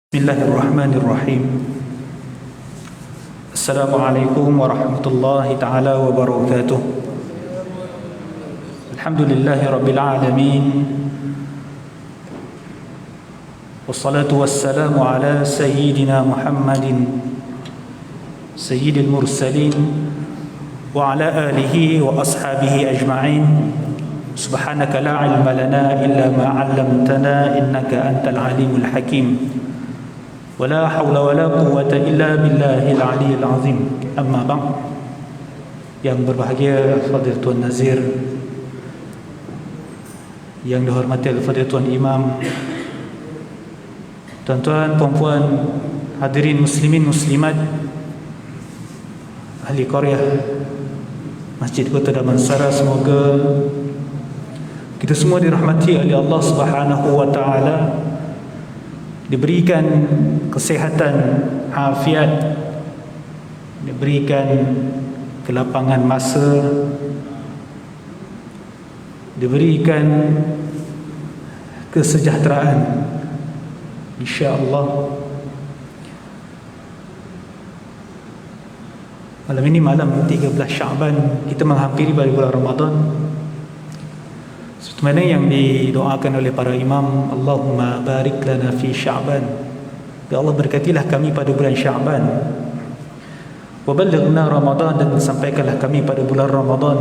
Bismillahirrahmanirrahim. Assalamualaikum warahmatullahi ta'ala wabarakatuh. Alhamdulillahi rabbil alamin. Wassalatu wassalamu ala sayyidina Muhammadin sayyidil mursalin wa ala alihi wa ashabihi ajma'in. Subhanaka la ilma lana illa ma 'allamtana innaka antal alimul hakim. Wala hawla wala quwwata illa billahil aliyyil azim. Amma ba'd. Yang berbahagia Fadil Tuan Nazir, yang dihormati Fadil Tuan Imam, tuan-tuan, puan-puan, hadirin muslimin muslimat, ahli qaryah Masjid Kota Damansara, semoga kita semua dirahmati oleh Allah Subhanahu wa taala, diberikan kesehatan, afiat, diberikan kelapangan masa, diberikan kesejahteraan, insya-Allah. Malam ini malam 13 Syaban, kita menghampiri pada bulan Ramadan. Sebenarnya yang didoakan oleh para imam, Allahumma barik lana fi Sya'ban, ya Allah berkatilah kami pada bulan Sya'ban, wa ballighna Ramadan, dan sampaikanlah kami pada bulan Ramadan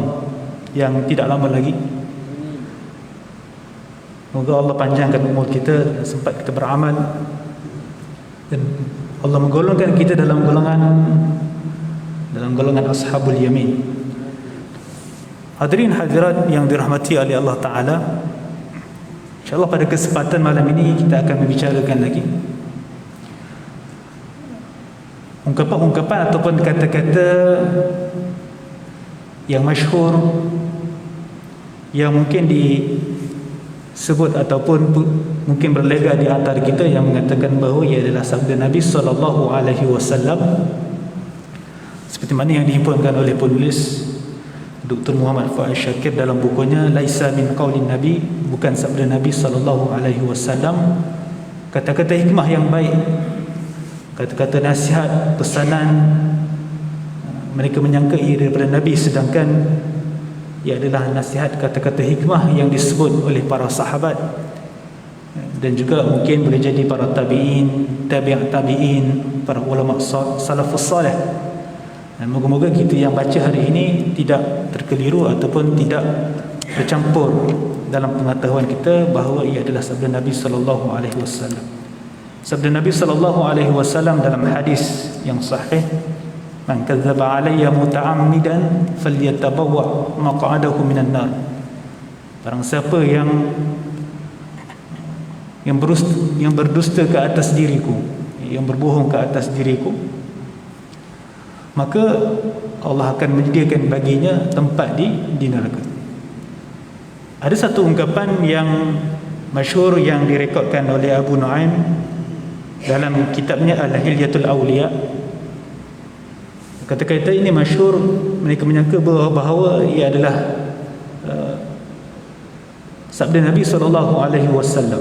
yang tidak lama lagi. Semoga Allah panjangkan umur kita, sempat kita beramal, dan Allah menggolongkan kita dalam golongan ashabul yamin. Hadirin hadirat yang dirahmati oleh Allah Ta'ala, InsyaAllah pada kesempatan malam ini kita akan membicarakan lagi ungkapan-ungkapan ataupun kata-kata yang masyhur, yang mungkin disebut ataupun mungkin berlega di antara kita, yang mengatakan bahawa ia adalah sabda Nabi SAW, seperti mana yang dihimpunkan oleh penulis Dr. Muhammad Fuad Syakir dalam bukunya Laisa min qaulin Nabi, bukan sabda Nabi SAW. Kata-kata hikmah yang baik, kata-kata nasihat, pesanan, mereka menyangka ia daripada Nabi, sedangkan ia adalah nasihat, kata-kata hikmah yang disebut oleh para sahabat, dan juga mungkin boleh jadi para tabi'in, tabi'at tabi'in, para ulama salafus salih. Dan moga-moga kita yang baca hari ini tidak terkeliru ataupun tidak tercampur dalam pengetahuan kita bahawa ia adalah sabda Nabi SAW. Sabda Nabi SAW dalam hadis yang sahih, man kadzdzaba alayya muta'ammidan falyatabawwa maq'adahu minan nar. Barang siapa yang berdusta ke atas diriku, yang berbohong ke atas diriku, maka Allah akan menyediakan baginya tempat di neraka. Ada satu ungkapan yang masyhur yang direkodkan oleh Abu Nu'aim dalam kitabnya Al-Hilyatul Awliya. Kata-kata ini masyhur, mereka menyangka bahawa ia adalah sabda Nabi SAW.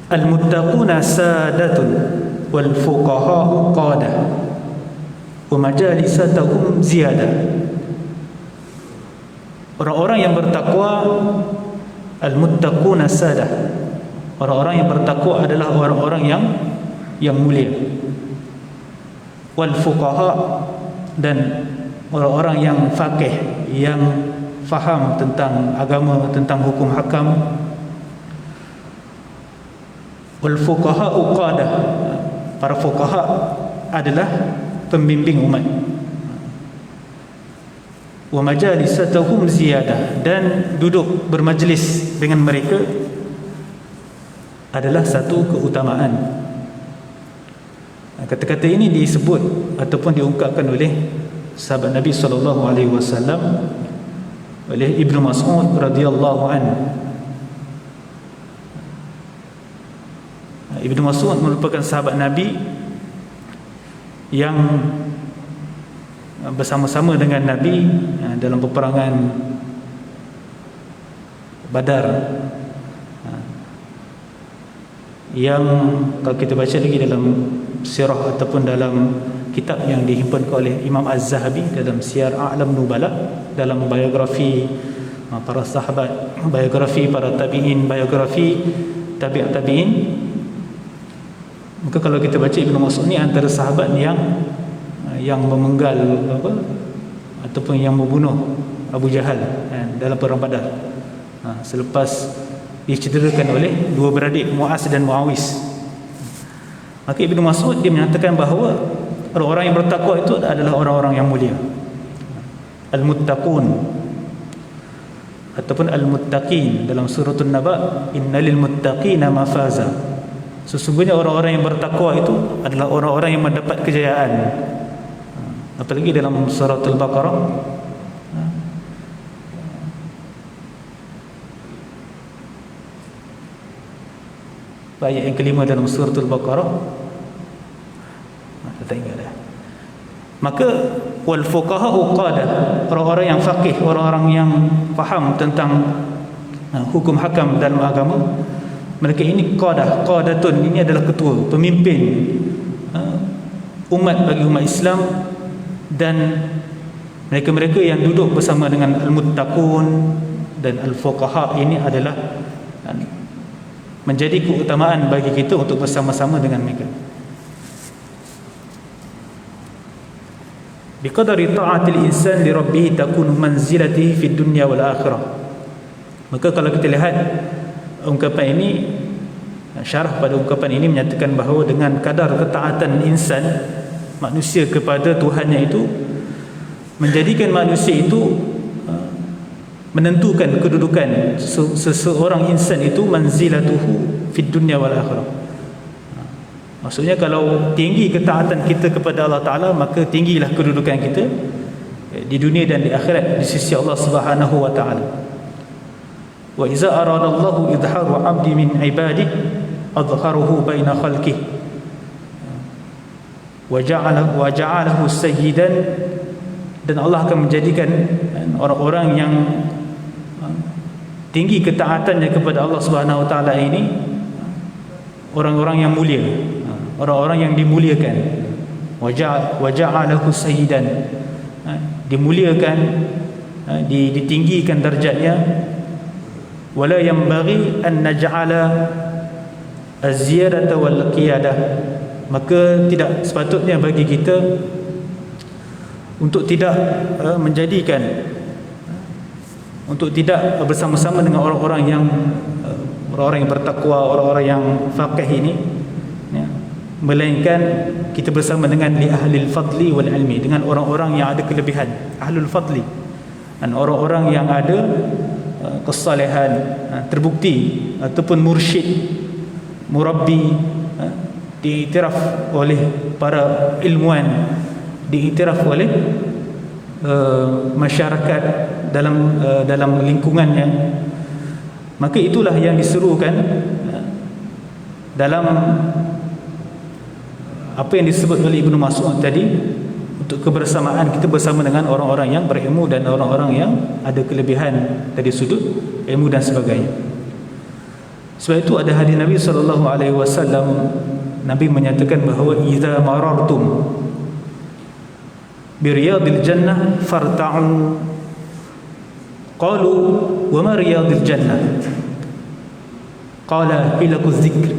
Al-muttaquna sadatun wal fuqaha'u qadah wa majalisatuhum ziyadah. Orang-orang yang bertakwa, al-muttaquna sadah, orang-orang yang bertakwa adalah orang-orang yang mulia. Wal fuqaha, dan orang-orang yang faqih, yang faham tentang agama, tentang hukum hakam. Wal fuqaha uqadah, para fuqaha adalah pembimbing umat. Wa majalisatuhum ziyadah, dan duduk bermajlis dengan mereka adalah satu keutamaan. Kata-kata ini disebut ataupun diungkapkan oleh sahabat Nabi SAW, oleh Ibnu Mas'ud radhiyallahu anhu. Ibnu Mas'ud merupakan sahabat Nabi yang bersama-sama dengan Nabi dalam peperangan Badar. yang kalau kita baca lagi dalam sirah ataupun dalam kitab yang dihimpun oleh Imam Az-Zahabi dalam Siyar A'lam Nubala, dalam biografi para sahabat, biografi para tabi'in, biografi tabi'in. Maka kalau kita baca Ibnu Mas'ud ni antara sahabat yang memenggal ataupun yang membunuh Abu Jahal dalam perang Badar, selepas dicederakan oleh dua beradik Muaz dan Muawiz. Maka Ibnu Mas'ud dia menyatakan bahawa orang-orang yang bertakwa itu adalah orang-orang yang mulia, al-muttaqun ataupun al-muttaqin. Dalam surah An-Naba, innalil muttaqina mafaza, sesungguhnya orang-orang yang bertakwa itu adalah orang-orang yang mendapat kejayaan. Apalagi dalam surah Al-Baqarah, ayat yang kelima dalam surah Al-Baqarah, tak ingat dah. Maka wal fuqaha'u qada, orang-orang yang faqih, orang-orang yang faham tentang hukum hakam dalam agama, mereka ini qadatun, ini adalah ketua, pemimpin umat bagi umat Islam, dan mereka-mereka yang duduk bersama dengan al-muttaqun dan al-fuqaha ini adalah menjadi keutamaan bagi kita untuk bersama-sama dengan mereka. Biqadari ta'atil insan li rabbih takunu manzilatihi fid dunya wal akhirah. Maka kalau kita lihat ungkapan ini, syarah pada ungkapan ini menyatakan bahawa dengan kadar ketaatan insan, manusia, kepada Tuhannya itu, menjadikan manusia itu menentukan kedudukan seseorang insan itu manzilatuhu fid dunya wal akhirah. Maksudnya kalau tinggi ketaatan kita kepada Allah Ta'ala, maka tinggilah kedudukan kita di dunia dan di akhirat di sisi Allah Subhanahu wa Ta'ala. Wa iza aradallahu idharu 'abdi min 'ibadihi adharahu baina khalqihi wa ja'alahu sayyidan, dan Allah akan menjadikan orang-orang yang tinggi ketaatannya kepada Allah Subhanahu wa Ta'ala ini orang-orang yang mulia, orang-orang yang dimuliakan. Wa ja'alahu sayyidan, dimuliakan, ditinggikan darjatnya. Wala yanbaghi an naj'ala az-ziyadata wal qiyadah, maka tidak sepatutnya bagi kita untuk tidak menjadikan, untuk tidak bersama-sama dengan orang-orang yang bertakwa, orang-orang yang faqih ini, ya, melainkan kita bersama dengan li ahlil fadli wal ilmi, dengan orang-orang yang ada kelebihan, ahlul fadli, dan orang-orang yang ada kesalehan, terbukti, ataupun mursyid, murabbi, diiktiraf oleh para ilmuwan, diiktiraf oleh masyarakat dalam lingkungannya. Maka itulah yang diserukan dalam apa yang disebut oleh Ibnu Mas'ud tadi, untuk kebersamaan kita bersama dengan orang-orang yang berilmu dan orang-orang yang ada kelebihan dari sudut ilmu dan sebagainya. Sebab itu ada hadis Nabi SAW, Nabi menyatakan bahawa idza marartum bi riyadil jannah farta'u. Qalu wa ma riyadil jannah? Qala hilaquz zikr.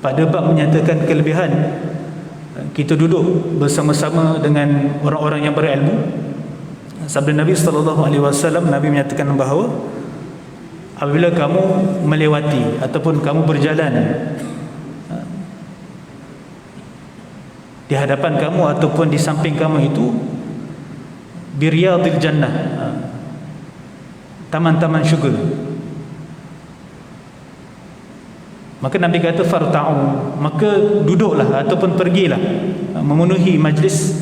Pada bab menyatakan kelebihan kita duduk bersama-sama dengan orang-orang yang berilmu, sabda Nabi SAW, Nabi menyatakan bahawa apabila kamu melewati ataupun kamu berjalan di hadapan kamu ataupun di samping kamu itu biriyadil jannah, taman-taman syurga, maka Nabi kata farta'u, maka duduklah ataupun pergilah memenuhi majlis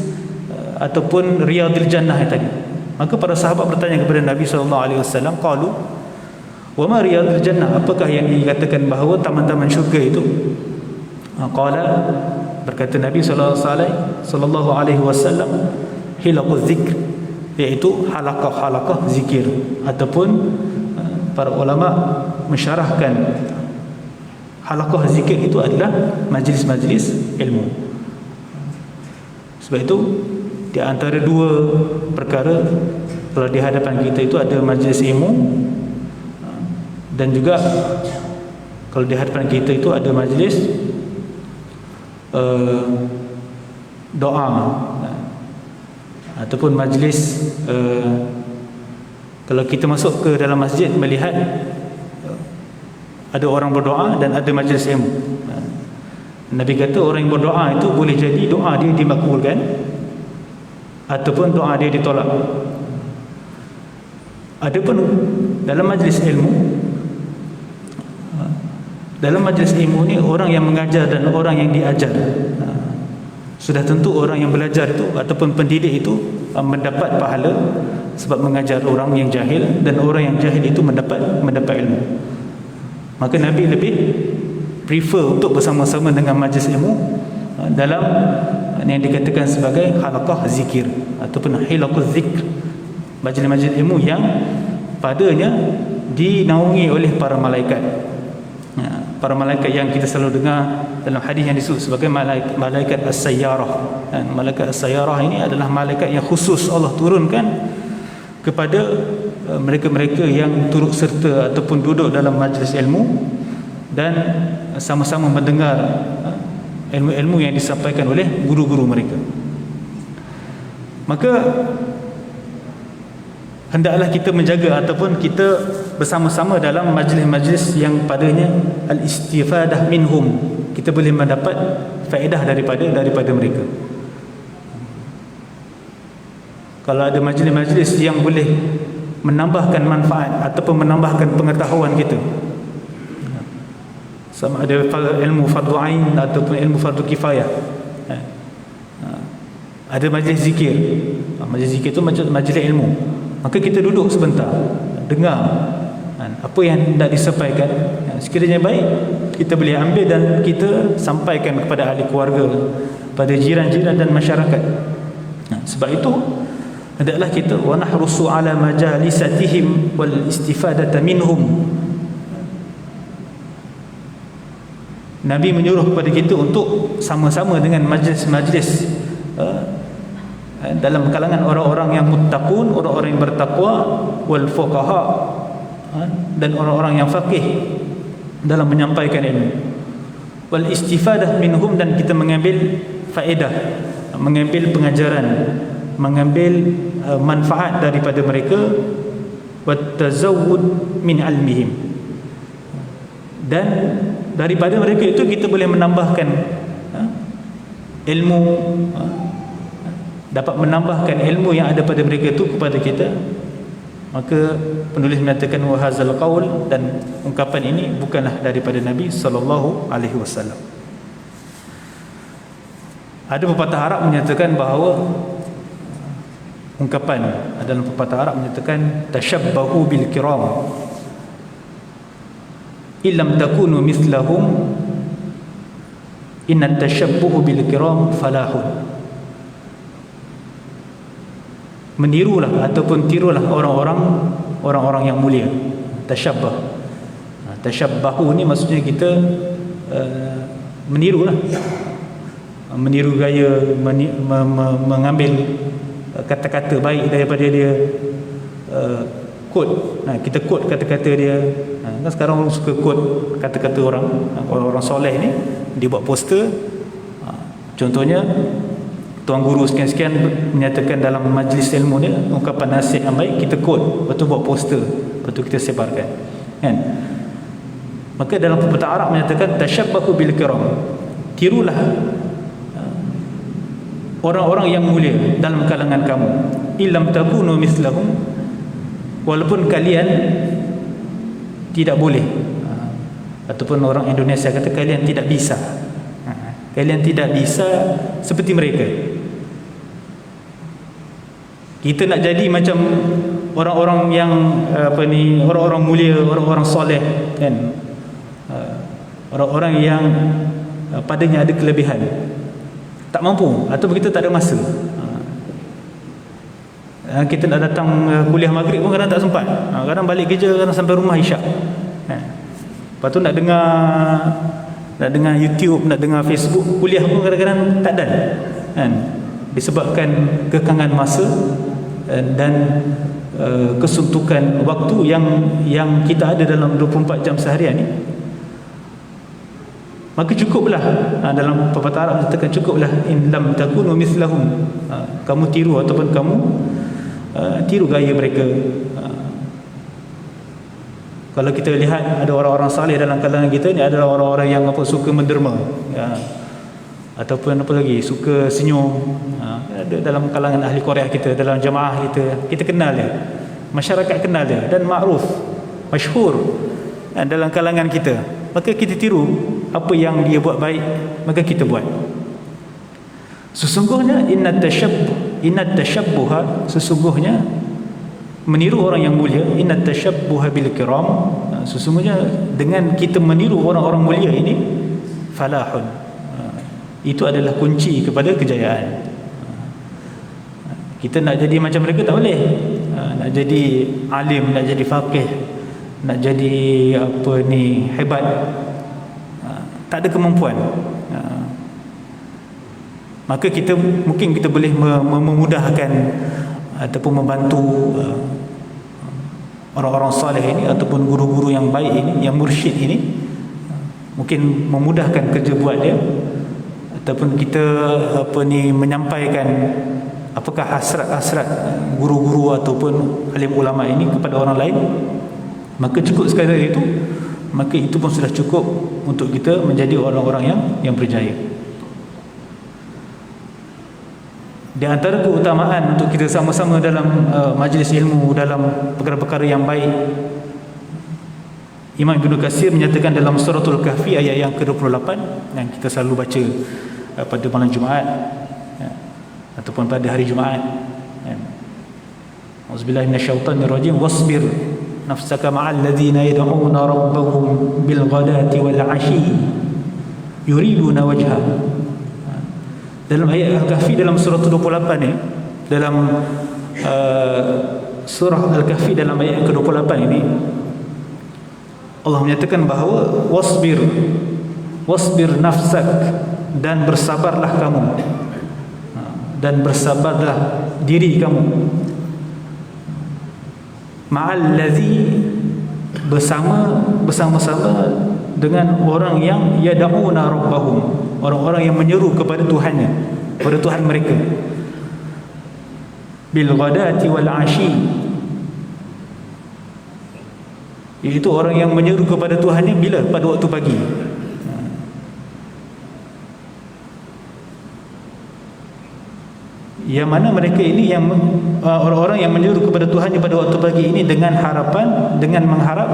ataupun riyadil jannah tadi. Maka para sahabat bertanya kepada Nabi SAW, qalu wa ma riyadil jannah, apakah yang dikatakan bahawa taman-taman syurga itu? Qala, berkata Nabi sallallahu alaihi wasallam, hilaquz zikr, iaitu halaqah-halaqah zikir, ataupun para ulama mensyarahkan halaqah zikir itu adalah majlis-majlis ilmu. Sebab itu di antara dua perkara, kalau di hadapan kita itu ada majlis ilmu, dan juga kalau di hadapan kita itu ada majlis doa, ataupun majlis kalau kita masuk ke dalam masjid melihat ada orang berdoa dan ada majlis ilmu. Nabi kata orang yang berdoa itu boleh jadi doa dia dimakbulkan ataupun doa dia ditolak. Adapun dalam majlis ilmu, ni orang yang mengajar dan orang yang diajar, sudah tentu orang yang belajar itu ataupun pendidik itu mendapat pahala sebab mengajar orang yang jahil, dan orang yang jahil itu mendapat ilmu. Maka Nabi lebih prefer untuk bersama-sama dengan majlis ilmu dalam yang dikatakan sebagai halaqah zikir ataupun hilaquz zikr, majlis-majlis ilmu yang padanya dinaungi oleh para malaikat. Para malaikat yang kita selalu dengar dalam hadis yang disebut sebagai malaikat as-sayyarah. Malaikat as-sayyarah ini adalah malaikat yang khusus Allah turunkan kepada mereka-mereka yang turut serta ataupun duduk dalam majlis ilmu dan sama-sama mendengar ilmu-ilmu yang disampaikan oleh guru-guru mereka. Maka hendaklah kita menjaga ataupun kita bersama-sama dalam majlis-majlis yang padanya al-istifadah minhum, kita boleh mendapat faedah daripada mereka. Kalau ada majlis-majlis yang boleh menambahkan manfaat ataupun menambahkan pengetahuan kita, sama ada ilmu fardu ain ataupun ilmu fardu kifayah, ada majlis zikir. Majlis zikir itu majlis ilmu, maka kita duduk sebentar, dengar apa yang hendak disampaikan. Sekiranya baik, kita boleh ambil dan kita sampaikan kepada ahli keluarga, pada jiran-jiran dan masyarakat. Sebab itu hendaklah kita wa nahrusu ala majalisatihim wal istifadata minhum. Nabi menyuruh kepada kita untuk sama-sama dengan majlis-majlis dalam kalangan orang-orang yang muttaqun, orang-orang yang bertakwa, wal fuqaha, dan orang-orang yang faqih dalam menyampaikan ilmu, wal istifadah minhum, dan kita mengambil faedah, mengambil pengajaran, mengambil manfaat daripada mereka, wat tazawwud min ilmihim, dan daripada mereka itu kita boleh menambahkan ilmu, dapat menambahkan ilmu yang ada pada mereka itu kepada kita. Maka penulis menyatakan wa hadzal qaul, dan ungkapan ini bukanlah daripada Nabi sallallahu alaihi wasallam. Ada pepatah Arab menyatakan bahawa ungkapan adalah pepatah Arab menyatakan tashabbahu bil kiram illam takunu mithlahum inna tashabbuhu bil kiram falahun. Menirulah ataupun tirulah orang-orang yang mulia. Tashabbah, tashabbahu ni maksudnya kita menirulah, meniru gaya, mengambil kata-kata baik daripada dia, quote. Kita quote kata-kata dia. Kan sekarang orang suka quote kata-kata orang soleh ni, dia buat poster. Contohnya tuan guru sekian-sekian menyatakan dalam majlis ilmu dia ungkapan nasihat yang baik, kita quote, lepas tu buat poster, lepas tu kita sebarkan, kan? Maka dalam pepatah Arab menyatakan tashabbahu bil kiram, tirulah orang-orang yang mulia dalam kalangan kamu, illam takunu mislahum, walaupun kalian tidak boleh, ataupun orang Indonesia kata kalian tidak bisa, kalian tidak bisa seperti mereka. Kita nak jadi macam orang-orang yang orang-orang mulia, orang-orang soleh, kan? Orang-orang yang padanya ada kelebihan, tak mampu ataupun kita tak ada masa. Kita nak datang kuliah maghrib pun kadang tak sempat, kadang balik kerja, kadang sampai rumah isyak. Lepas tu nak dengar YouTube, nak dengar Facebook, kuliah pun kadang-kadang tak ada kan, disebabkan kekangan masa dan kesuntukan waktu yang kita ada dalam 24 jam seharian ni. Maka cukuplah, dalam pepatah Arab katakan cukuplah in lam takunu mithlahum, kamu tiru ataupun kamu tiru gaya mereka. Kalau kita lihat ada orang-orang saleh dalam kalangan kita ni adalah orang-orang yang suka menderma, ataupun apa lagi, suka senyum. Ada dalam kalangan ahli Korea kita, dalam jamaah kita kenal dia, masyarakat kenal dia dan makruf, masyhur dalam kalangan kita. Maka kita tiru apa yang dia buat baik, maka kita buat. Sesungguhnya innat tashabbuha, sesungguhnya meniru orang yang mulia, innat tashabbuha bil kiram, sesungguhnya dengan kita meniru orang-orang mulia ini, falahun, itu adalah kunci kepada kejayaan. Kita nak jadi macam mereka tak boleh. Nak jadi alim, nak jadi faqih, nak jadi hebat, tak ada kemampuan. Maka mungkin kita boleh memudahkan ataupun membantu orang-orang saleh ini ataupun guru-guru yang baik ini, yang mursyid ini, mungkin memudahkan kerja buat dia, ataupun kita menyampaikan apakah hasrat-hasrat guru-guru ataupun alim ulama ini kepada orang lain. Maka cukup sekadar itu, maka itu pun sudah cukup untuk kita menjadi orang-orang yang berjaya. Di antara keutamaan untuk kita sama-sama dalam majlis ilmu, dalam perkara-perkara yang baik, Imam Ibn Katsir menyatakan dalam suratul Kahfi ayat yang ke-28 yang kita selalu baca pada malam Jumaat, ataupun pada hari Jumaat. Auzubillahi minasyaitonirrajim. Wasbir nafsaka ma'al ladzina yad'una rabbahum bil ghadati wal 'ashi yuriduna wajha. Dalam ayat Al-Kahfi dalam surah 28 ni, dalam surah Al-Kahfi dalam ayat ke-28 ini, Allah menyatakan bahawa wasbir nafsak, dan bersabarlah kamu, dan bersabarlah diri kamu, ma'al ladzi, bersama-sama dengan orang yang yad'una rabbahum, orang-orang yang menyeru kepada Tuhannya, kepada Tuhan mereka, bil ghadati wal 'ashi, iaitu orang yang menyeru kepada Tuhannya bila? Pada waktu pagi. Yang mana mereka ini yang orang-orang yang menyeru kepada Tuhannya pada waktu pagi ini dengan harapan, dengan mengharap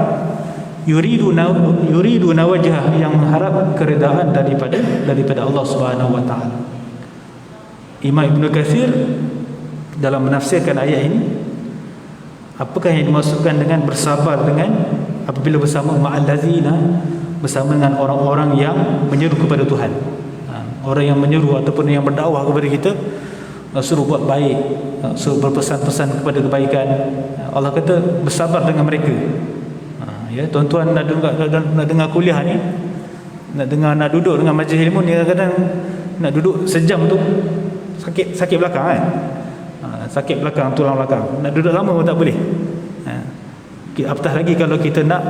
yuriduna wajhah, yang mengharap keredaan daripada Allah Subhanahu wa taala. Imam Ibn Katsir dalam menafsirkan ayat ini, apakah yang dimaksudkan dengan bersabar, dengan apabila bersama ma'al ladzina, bersama dengan orang-orang yang menyeru kepada Tuhan, orang yang menyeru ataupun yang berdakwah kepada kita, suruh buat baik, suruh berpesan-pesan kepada kebaikan. Allah kata bersabar dengan mereka. Ya, tuan-tuan nak dengar kuliah ni, nak duduk dengan majlis ilmu ni, kadang-kadang nak duduk sejam tu sakit belakang kan. Sakit belakang, tulang belakang. Nak duduk lama pun tak boleh. Apatah lagi kalau kita nak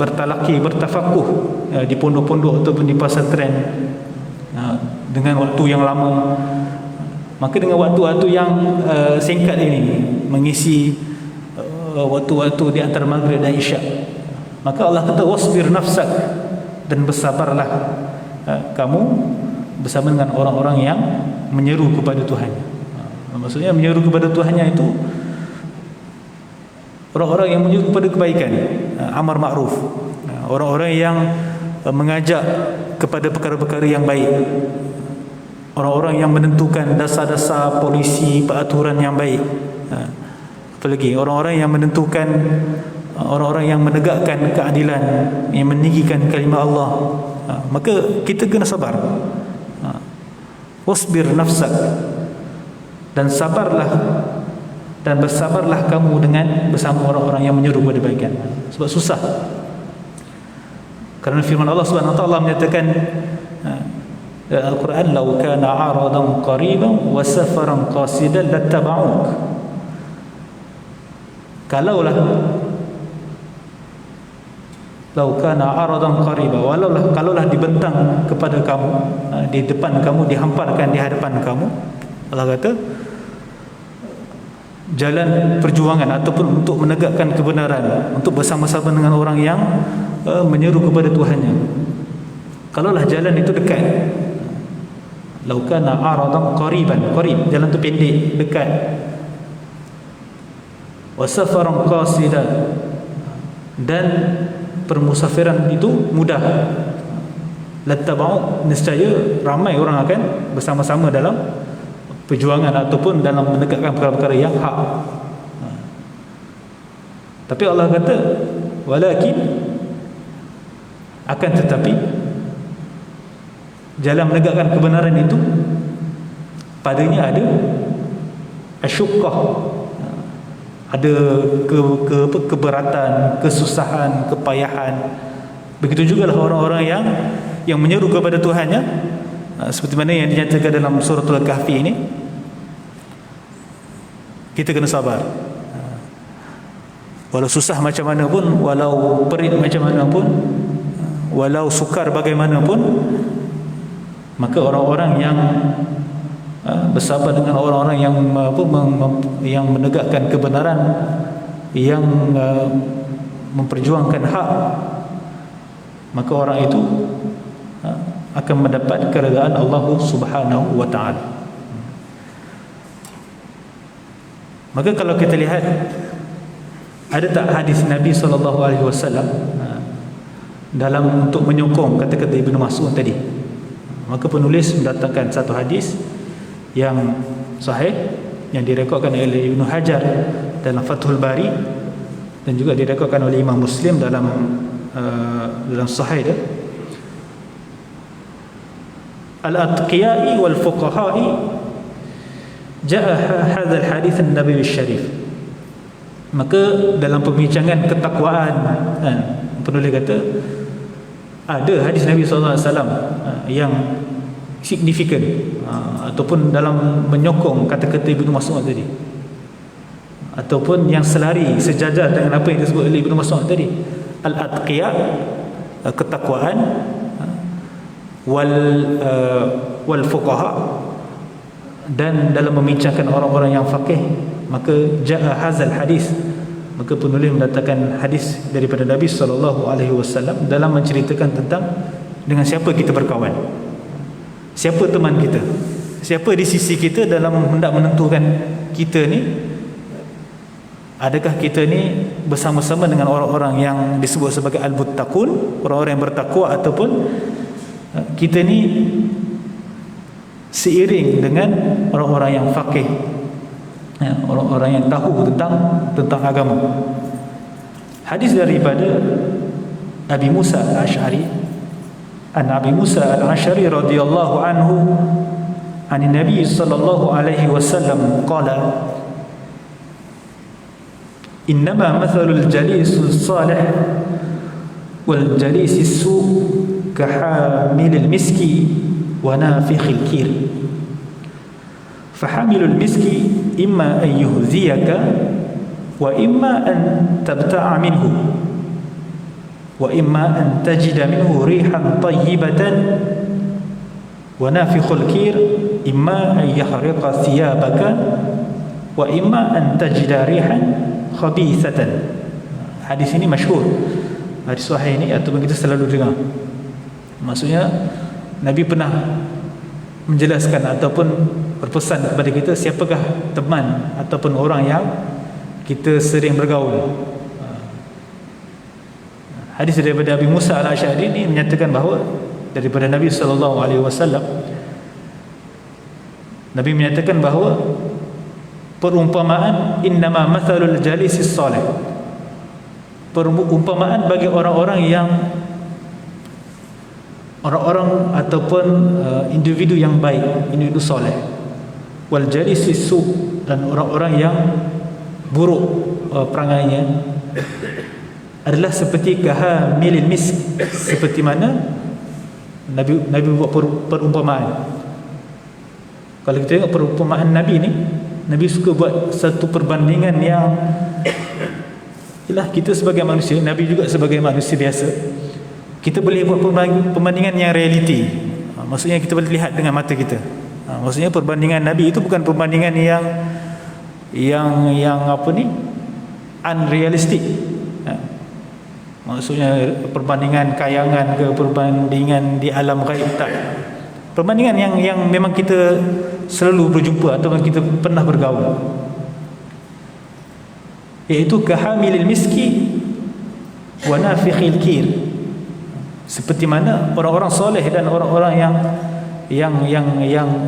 bertalaki, bertafakuh di pondok-pondok ataupun di pesantren dengan waktu yang lama. Maka dengan waktu-waktu yang singkat ini, mengisi waktu-waktu di antara maghrib dan isyak, maka Allah kata wasbir nafsak, dan bersabarlah kamu bersama dengan orang-orang yang menyeru kepada Tuhan. Maksudnya menyeru kepada Tuhannya itu orang-orang yang menyeru kepada kebaikan, amar ma'ruf, orang-orang yang mengajak kepada perkara-perkara yang baik, orang-orang yang menentukan dasar-dasar polisi, peraturan yang baik. Apalagi orang-orang yang menentukan, orang-orang yang menegakkan keadilan, yang meninggikan kalimah Allah. Maka kita kena sabar. Wasbir nafsak, dan sabarlah, dan bersabarlah kamu dengan bersama orang-orang yang menyeru kepada kebaikan. Sebab susah. Kerana firman Allah Subhanahu wa taala menyatakan dalam Al-Quran, "Law kana 'aradan qariban wa safaran qasidan lattaba'uk." Kalaulah "Law kana 'aradan qariban", kalaulah dibentang kepada kamu, di depan kamu, dihamparkan di hadapan kamu, Allah kata jalan perjuangan ataupun untuk menegakkan kebenaran, untuk bersama-sama dengan orang yang menyeru kepada Tuhannya, kalaulah jalan itu dekat, "Law kana 'aradan qariban", qarib jalan tu pendek, dekat, "wa safaran qasida", dan permusafiran itu mudah, "lattaba'u", nescaya ramai orang akan bersama-sama dalam perjuangan ataupun dalam menegakkan perkara-perkara yang hak. Tapi Allah kata, "Walakin", akan tetapi, jalan menegakkan kebenaran itu padanya ada asyuqqah, ada keberatan, kesusahan, kepayahan. Begitu juga lah orang-orang yang menyeru kepada Tuhannya, seperti mana yang dinyatakan dalam suratul Kahfi ini, kita kena sabar. Walau susah macam mana pun, walau perit macam mana pun, walau sukar bagaimanapun, maka orang-orang yang bersabar dengan orang-orang yang menegakkan kebenaran, yang memperjuangkan hak, maka orang itu akan mendapat keredaan Allah Subhanahu wa taala. Maka kalau kita lihat, ada tak hadis Nabi SAW dalam untuk menyokong kata-kata Ibnu Mas'ud tadi? Maka penulis mendatangkan satu hadis yang sahih, yang direkodkan oleh Ibnu Hajar dalam Fathul Bari, dan juga direkodkan oleh Imam Muslim dalam sahih dia, "Al-atqiya'i wal fuqaha'i ja'a hadzal hadits an-nabawi syarif." Maka dalam pembincangan ketakwaan, penulis kata ada hadis Nabi SAW yang signifikan, ataupun dalam menyokong kata-kata Ibnu Mas'ud tadi, ataupun yang selari sejajar dengan apa yang disebut oleh Ibnu Mas'ud tadi. Al-atqiya, ketakwaan, wal fuqaha, dan dalam membincangkan orang-orang yang faqih, maka ja'a hazal hadis, maka penulis mendatangkan hadis daripada Nabi SAW dalam menceritakan tentang dengan siapa kita berkawan, siapa teman kita, siapa di sisi kita dalam hendak menentukan kita ni, adakah kita ni bersama-sama dengan orang-orang yang disebut sebagai al-muttaqun, orang-orang yang bertakwa, ataupun kita ni seiring dengan orang-orang yang faqih, orang-orang yang tahu tentang agama. Hadis daripada Abi Musa al-Ash'ari, Abi Musa al-Ash'ari radhiyallahu anhu, an Nabi sallallahu alaihi wasallam qala, "Innama mathalul jalisul salih wal jalisis su' kahamilil miski wa nafikhil kir. Fahamilul miski imma an yuhziyaka wa imma an tabta'a minhu wa imma an tajida minhu rihan tayyibatan wa nafikhul kir imma an yahriqa thiyabaka wa imma an tajida rihan khabithatan." Hadis ini masyhur, hadis sahih ini ataupun kita selalu dengar. Maksudnya Nabi pernah menjelaskan ataupun berpesan kepada kita siapakah teman ataupun orang yang kita sering bergaul. Hadis daripada Abi Musa al-Ash'ari ini menyatakan bahawa daripada Nabi SAW, Nabi menyatakan bahawa perumpamaan innama mathalul jalisis salih, perumpamaan bagi orang-orang ataupun individu yang baik, individu soleh, wal jalisis su', dan orang-orang yang buruk perangainya, adalah seperti kahamilil misk, seperti mana Nabi buat perumpamaan. Kalau kita tengok perumpamaan Nabi ni, Nabi suka buat satu perbandingan yang ialah kita sebagai manusia, Nabi juga sebagai manusia biasa, kita boleh buat perbandingan yang realiti. Maksudnya kita boleh lihat dengan mata kita. Maksudnya perbandingan Nabi itu bukan perbandingan yang apa ni, unrealistic. Maksudnya perbandingan kayangan ke perbandingan di alam ghaib, tak. Perbandingan yang memang kita selalu berjumpa atau kita pernah bergaul, iaitu kahamilil miski wa nafikhil kir. Seperti mana orang-orang soleh dan orang-orang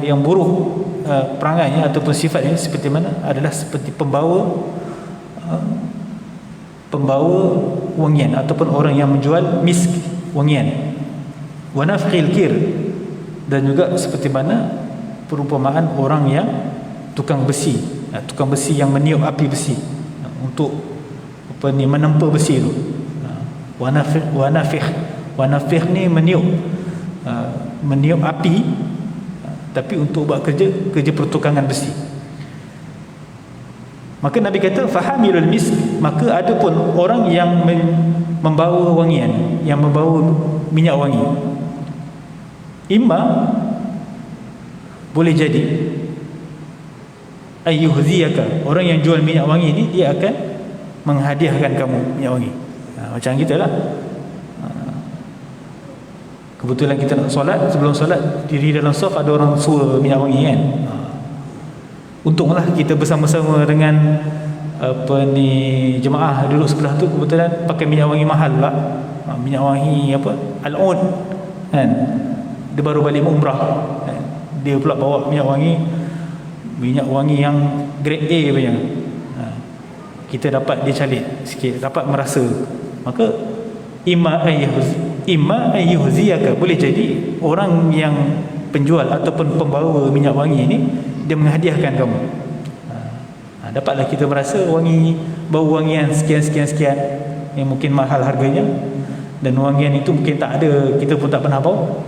yang buruk perangainya ataupun sifatnya, seperti mana adalah seperti pembawa wangian ataupun orang yang menjual misk, wangian. Wa nafikhil kir, dan juga seperti mana perumpamaan orang yang tukang besi yang meniup api besi untuk apa ni, menempa besi tu. Wa nafikh ni meniup api, tapi untuk buat kerja pertukangan besi. Maka Nabi kata fahamilul misk, maka ada pun orang yang membawa wangian, yang membawa minyak wangi. Imma boleh jadi ayyuhziyaka, orang yang jual minyak wangi ni dia akan menghadiahkan kamu minyak wangi. Macam kita lah, kebetulan kita nak solat, sebelum solat diri dalam saf ada orang suruh minyak wangi kan. Untunglah kita bersama-sama dengan apa ni, jemaah duduk sebelah tu, kebetulan pakai minyak wangi mahal lah. Minyak wangi apa, Al-Ud kan, dia baru balik umrah kan. Dia pula bawa minyak wangi yang grade A punya. Kita dapat dia calit sikit, dapat merasa. Maka imma ayyuhziyaka, boleh jadi orang yang penjual ataupun pembawa minyak wangi ni dia menghadiahkan kamu. Dapatlah kita merasa bau wangian sekian yang mungkin mahal harganya, dan wangian itu mungkin tak ada, kita pun tak pernah bau.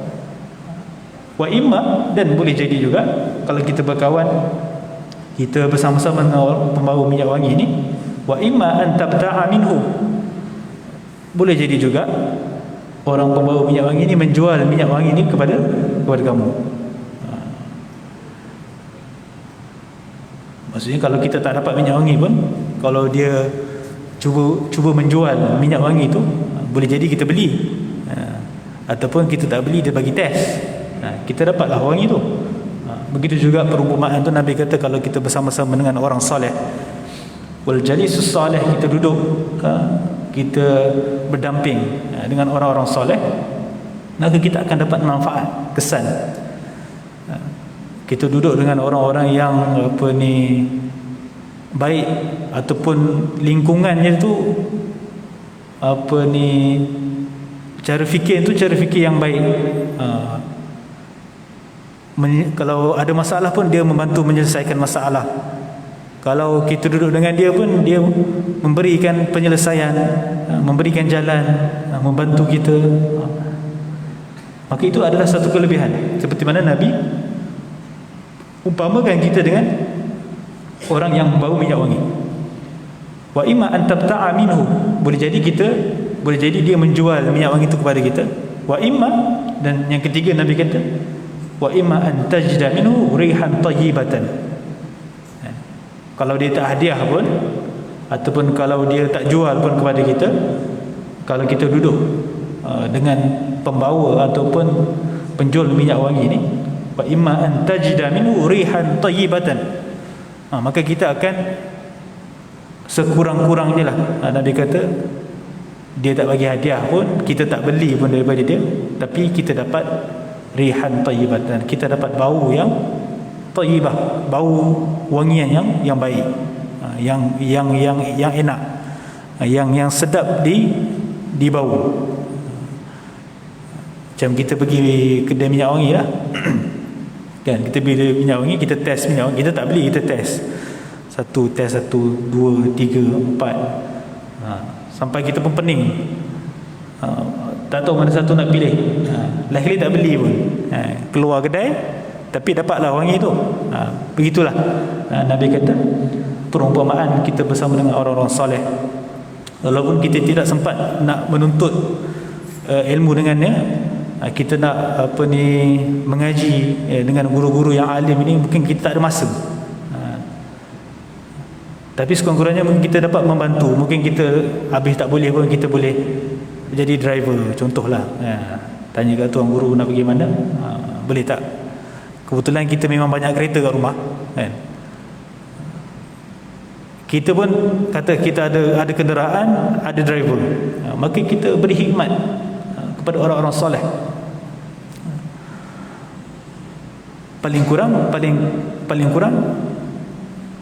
Wa imma, dan boleh jadi juga kalau kita berkawan, kita bersama-sama dengan orang pembawa minyak wangi ni, wa imma an tabta'a minhu, boleh jadi juga orang pembawa minyak wangi ni menjual minyak wangi ni kepada kamu. Maksudnya kalau kita tak dapat minyak wangi pun, kalau dia cuba menjual minyak wangi tu, boleh jadi kita beli, ataupun kita tak beli, dia bagi test, kita dapatlah wangi tu. Begitu juga perumpamaan tu Nabi kata, kalau kita bersama-sama dengan orang soleh, wal jalisus soleh, kita duduk, kita berdamping dengan orang-orang soleh, maka kita akan dapat manfaat, kesan. Kita duduk dengan orang-orang yang apa ni, baik, ataupun lingkungannya tu apa ni, cara fikir tu cara fikir yang baik. Kalau ada masalah pun dia membantu menyelesaikan masalah. Kalau kita duduk dengan dia pun dia memberikan penyelesaian, memberikan jalan, membantu kita. Maka itu adalah satu kelebihan. Seperti mana Nabi umpamakan kita dengan orang yang membawa minyak wangi. Wa imma an tabta'a minhu, boleh jadi dia menjual minyak wangi itu kepada kita. Wa imma, dan yang ketiga Nabi kata, wa imma an tajida minhu rihan tayyibatan. Kalau dia tak hadiah pun, ataupun kalau dia tak jual pun kepada kita, kalau kita duduk dengan pembawa ataupun penjual minyak wangi ni, wa imma an tajida minhu rihan tayyibatan, maka kita akan sekurang-kurangnya lah, Nabi kata, dia tak bagi hadiah pun, kita tak beli pun daripada dia, tapi kita dapat rihan tayyibatan, kita dapat bau yang tayyibah, bau wangian yang baik, yang enak, yang sedap di bau. Macam kita pergi kedai minyak wangi lah kan, kita beli minyak wangi, kita test minyak wangi, kita tak beli, kita test 1, 2, 3, 4, sampai kita pun pening. Tak tahu mana satu nak pilih. Lagi tak beli pun. Keluar kedai tapi dapatlah wangi tu. Begitulah Nabi kata perumpamaan kita bersama dengan orang-orang soleh. Walaupun kita tidak sempat nak menuntut ilmu dengannya, kita nak mengaji dengan guru-guru yang alim ini, mungkin kita tak ada masa. Tapi sekurang-kurangnya mungkin kita dapat membantu. Mungkin kita habis tak boleh pun kita boleh jadi driver, contohlah. Tanya kat tuan guru nak pergi mana, boleh tak? Kebetulan kita memang banyak kereta kat rumah, kan? Kita pun kata kita ada kenderaan, ada driver, maka kita beri khidmat kepada orang-orang soleh. Paling kurang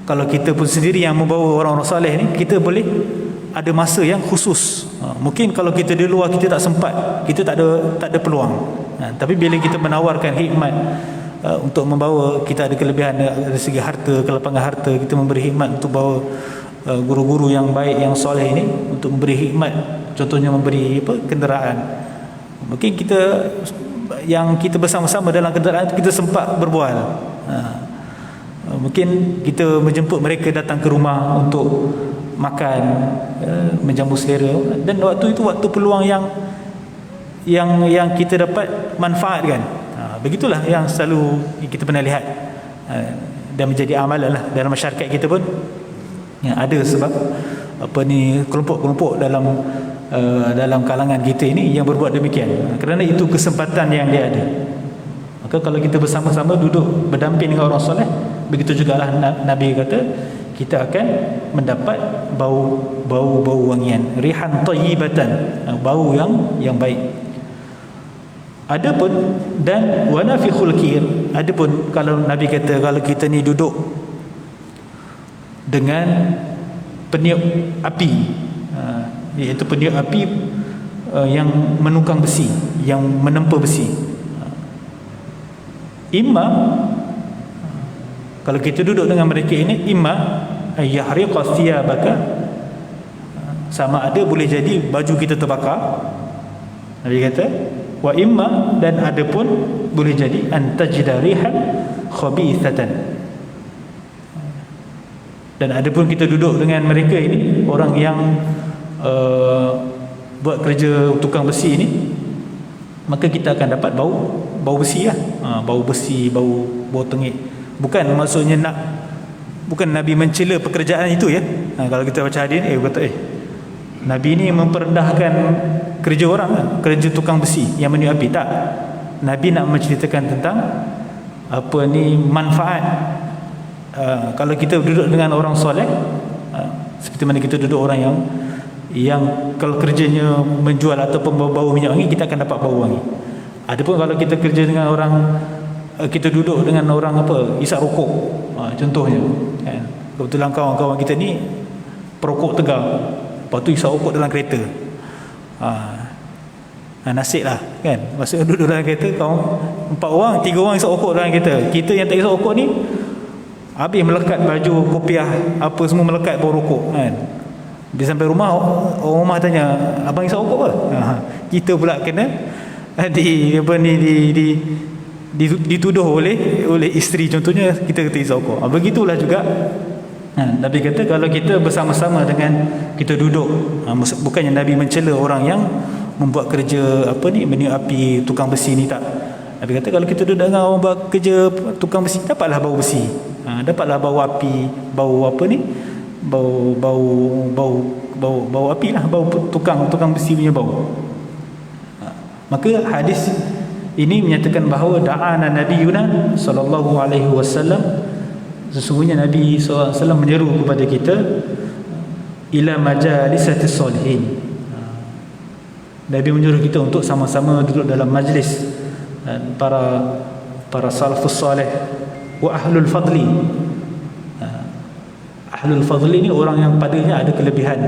kalau kita pun sendiri yang membawa orang-orang soleh ni, kita boleh ada masa yang khusus. Mungkin kalau kita di luar kita tak sempat, kita tak ada peluang. Tapi bila kita menawarkan khidmat untuk membawa, kita ada kelebihan dari segi harta, kelapangan harta, kita memberi khidmat untuk bawa guru-guru yang baik, yang soleh ini, untuk memberi khidmat, contohnya memberi kenderaan. Mungkin kita bersama-sama dalam kenderaan itu, kita sempat berbual. Mungkin kita menjemput mereka datang ke rumah untuk makan, menjamu selera, dan waktu itu waktu peluang yang kita dapat manfaatkan. Begitulah yang selalu kita pernah lihat, dan menjadi amalan lah dalam masyarakat kita pun. Ada sebab kelompok-kelompok dalam kalangan kita ini yang berbuat demikian, kerana itu kesempatan yang dia ada. Maka kalau kita bersama-sama duduk berdamping dengan orang soleh, begitu jugalah Nabi kata, kita akan mendapat bau wangian, rihan thayyibatan, bau yang baik. Adapun dan wanafikhul kir, adapun kalau Nabi kata kalau kita ni duduk dengan peniup api, iaitu peniup api yang menukang besi, yang menempa besi, imma kalau kita duduk dengan mereka ini, imma ayyahriqa thiyabaka, sama ada boleh jadi baju kita terbakar, Nabi kata, wa imma, dan ada pun boleh jadi antajida rihan khabithatan, dan ada pun kita duduk dengan mereka ini, orang yang buat kerja tukang besi ini, maka kita akan dapat bau besi lah. Bau besi, bau tengik. Bukan maksudnya bukan Nabi mencela pekerjaan itu ya. Kalau kita baca hadis kata Nabi ni memperendahkan kerja orang, kerja tukang besi yang meniup api. Tak. Nabi nak menceritakan tentang manfaat. Kalau kita duduk dengan orang soleh, seperti mana kita duduk orang yang kalau kerjanya menjual ataupun bau minyak wangi, kita akan dapat bau wangi. Adapun kalau kita kerja dengan orang, kita duduk dengan orang isap rokok, contohnya, kan? Kebetulan kawan-kawan kita ni perokok tegar, lepas tu isap rokok dalam kereta, nasib lah, kan? Maksudnya duduk dalam kereta, 4 orang, 3 orang isap rokok dalam kereta. Kita yang tak isap rokok ni habis melekat baju, kopiah, apa semua melekat bau rokok, kan? Bila sampai rumah, orang rumah tanya, abang isap rokok apa? Kita pula kena dituduh oleh isteri, contohnya, kita kata isap rokok. Begitulah juga Nabi kata kalau kita bersama-sama dengan, kita duduk, bukannya Nabi mencela orang yang membuat kerja meniup api, tukang besi ni, tak. Nabi kata kalau kita duduk dengan orang buat kerja tukang besi, dapatlah bau besi, dapatlah bau api, bau bau api lah, bau tukang besi punya bau. Maka hadis ini menyatakan bahawa da'ana nabiyuna sallallahu alaihi wasallam, sesungguhnya Nabi SAW menyeru kepada kita, ila majalisatis solihin. Nabi menyuruh kita untuk sama-sama duduk dalam majlis para salafus salih wa ahlul fadli. Ahlul fadli ni orang yang padanya ada kelebihan,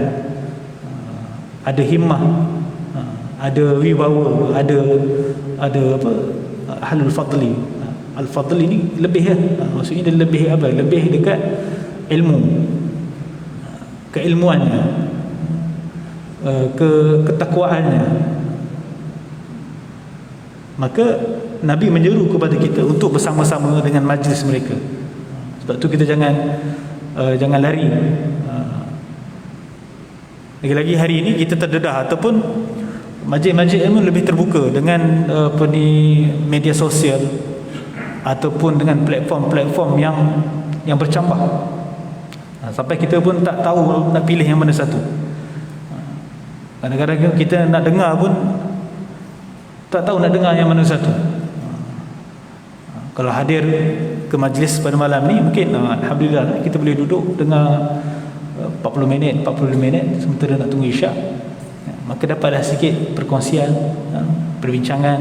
ada himmah, ada wibawa, ada ahlul fadli. Al-fadl ini lebih maksudnya dia lebih lebih dekat ilmu, keilmuannya. ketakwaannya. Maka Nabi menyeru kepada kita untuk bersama-sama dengan majlis mereka. Sebab tu kita jangan lari. Lagi-lagi hari ini kita terdedah ataupun majlis-majlis ilmu lebih terbuka dengan media sosial ataupun dengan platform-platform yang bercambah. Sampai kita pun tak tahu nak pilih yang mana satu. Kadang-kadang kita nak dengar pun tak tahu nak dengar yang mana satu. Kalau hadir ke majlis pada malam ni, mungkin alhamdulillah kita boleh duduk dengar 40 minit, 45 minit sementara nak tunggu isyak. Maka dapatlah sikit perkongsian, perbincangan,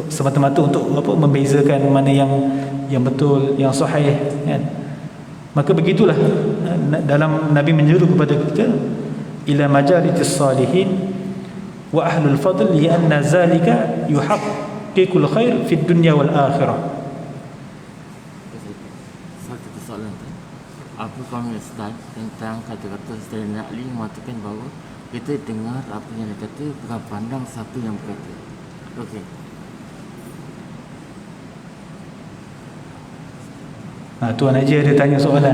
semata-mata untuk membezakan mana yang betul, yang sahih, kan? Maka begitulah dalam Nabi menyeru kepada kita ila majalisis salihin wa ahlul fadl li anna zalika yuhaqqiqul khair fid dunya wal akhirah. Satu soalan tu, apa komen Ustaz tentang kata-kata Sayyidina Ali mengatakan bahawa kita dengar apa yang dia kata, bukan pandang siapa yang berkata. Okey. Tuan Haji ada tanya soalan.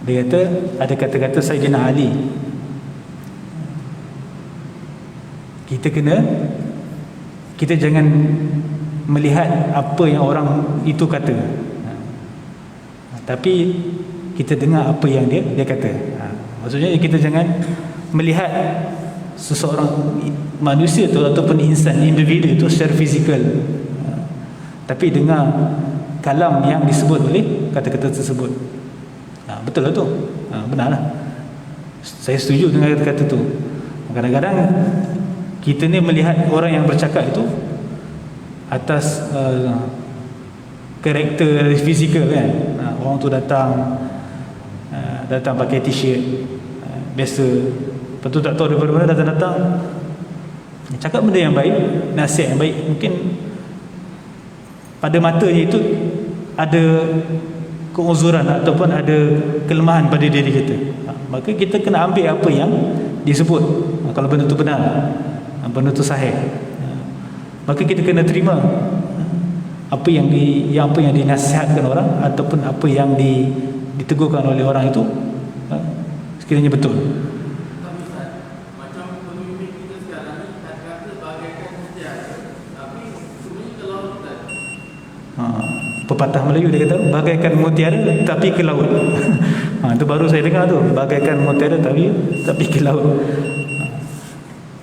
Dia kata ada kata-kata Sayyidina Ali. Kita jangan melihat apa yang orang itu kata, tapi kita dengar apa yang dia kata. Maksudnya kita jangan melihat seseorang manusia tu ataupun insan, individu itu secara fizikal, tapi dengar kalam yang disebut oleh kata-kata tersebut. Betul lah tu, benar lah. Saya setuju dengan kata-kata tu. Kadang-kadang kita ni melihat orang yang bercakap itu atas karakter fizikal, kan. Orang tu datang pakai t-shirt biasa, lepas tu tak tahu daripada mana datang cakap benda yang baik, nasihat yang baik. Mungkin pada matanya itu ada keuzuran ataupun ada kelemahan pada diri kita. Maka kita kena ambil apa yang disebut. Kalau benda tu benar, benda tu sahih, maka kita kena terima apa yang dinasihatkan orang ataupun apa yang ditegurkan oleh orang itu sekiranya betul. Macam pemimpin kita sekarang ni kata-kata bagaikan mutiara, tapi sebenarnya ke laut kan. Pepatah Melayu dia kata bagaikan mutiara tapi ke laut. Itu baru saya dengar tu, bagaikan mutiara tapi ke laut.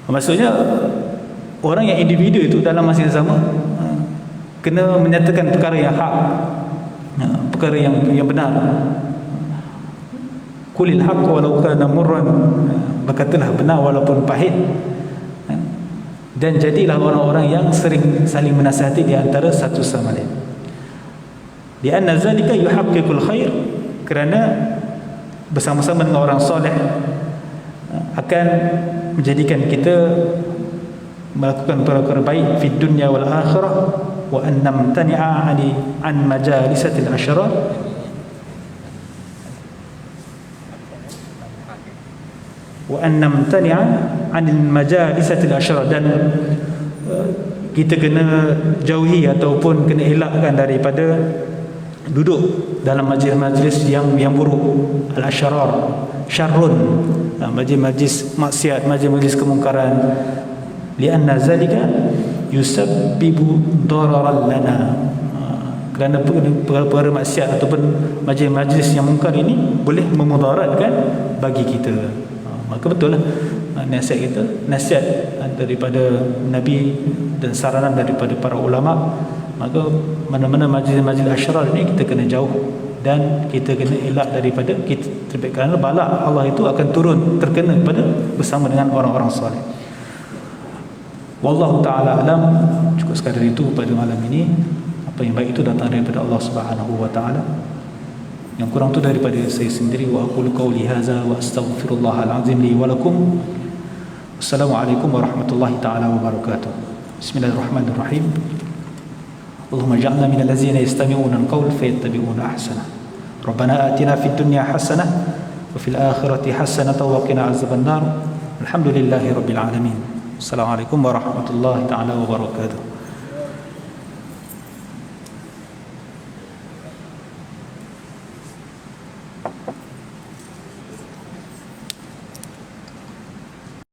Maksudnya orang yang individu itu dalam masa yang sama kena menyatakan perkara yang hak, perkara yang benar. Qulil haqq walau kana murran, berkatalah benar walaupun pahit. Dan jadilah orang-orang yang sering saling menasihati di antara satu sama lain. Di anna zalika yuhaqqiqul khair, kerana bersama-sama dengan orang soleh akan menjadikan kita melakukan perkara baik fid dunya wal akhirah, wa an namtani'a an majalisatil asyarar, wa an namtani'a anil majalisatil asyarar, dan kita kena jauhi ataupun kena elakkan daripada duduk dalam majlis-majlis yang buruk, al-asyarar, syarrun, majlis maksiat, majlis kemungkaran. Lianna zalika yusabbibu dararan lana, kerana perkara maksiat ataupun majlis-majlis yang mungkar ini boleh memudaratkan bagi kita. Maka betul lah nasihat kita, nasihat daripada Nabi dan saranan daripada para ulama. Maka mana-mana majlis-majlis asyarar ini kita kena jauh dan kita kena elak daripada kita, kerana bala Allah itu akan turun terkena pada bersama dengan orang-orang soleh. Wallahu ta'ala alam. Cukup sekadar itu pada malam ini. Apa yang baik itu datang daripada Allah Subhanahu wa ta'ala, yang kurang itu daripada saya sendiri. Wa aqulu qawli hadza wa astaghfirullahal azim li wa lakum. Assalamualaikum warahmatullahi ta'ala wabarakatuh. Bismillahirrahmanirrahim. Allahumma ja'alna minal ladzina yastami'una al-qawl fayattabi'una ahsana. Rabbana atina fid dunya hasanah wa fil akhirati hasanatan wa qina azabannar. Alhamdulillahi rabbil alamin. Assalamualaikum warahmatullahi taala wabarakatuh.